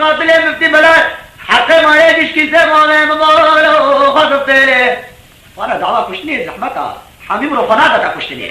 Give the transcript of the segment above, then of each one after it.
قاتل مفتي بلد حق ما يجيش كيسه ما مبالو خطبتي وانا دعوة كشني زحمتها حميم رفناتها كشتني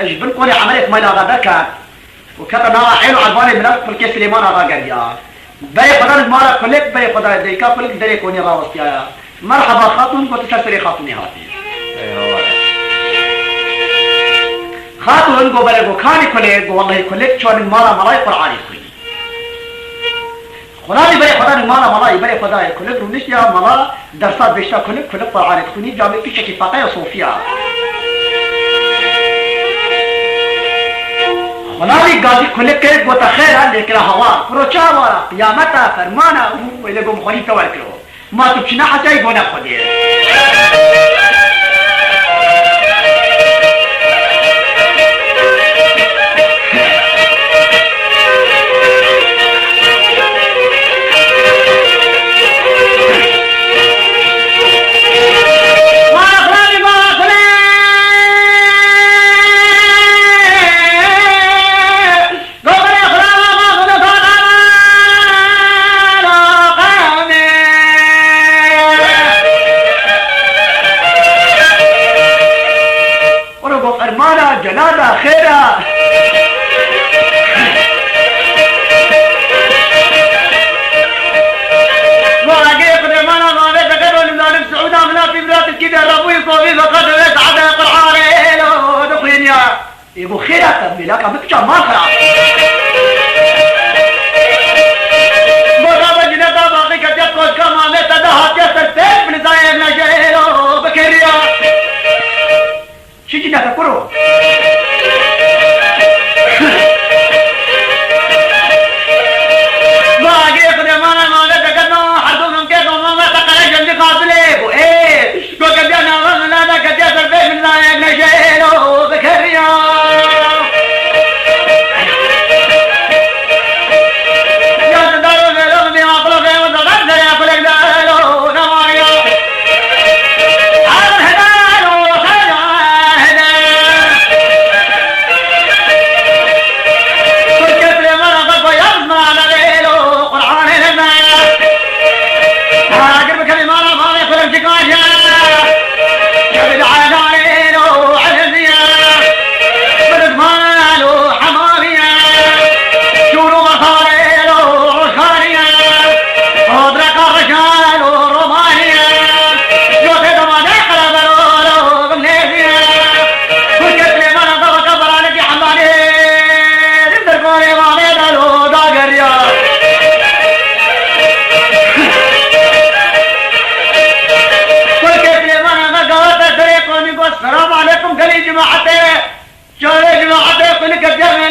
اجبنكوني عملت ما لا ذكر وكتب نار عينه عبالي من كل كيس ليمان هذا قريا باي قدر المارا كلك باي قدر ديكا كلك دريكوني غاوستيا مرحبا خاتون قلت تسري خاتوني هاتي خاتون قبل قو خاني كلك والله كلك شو المارا ملاي قرآني كلي خلاني باي قدر المارا ملاي باي قدر كلك رونيش يا ملا درسات بيشتا كلك قرآني كلي جامي في شكل فاقية صوفيا ونالي قاضي كلك كيف بتخير لكن هوا فروشا ورا قيامتا فرمانا وإلى قوم خليل تواركلو ما تبشنا حتى يقونا خدير قدام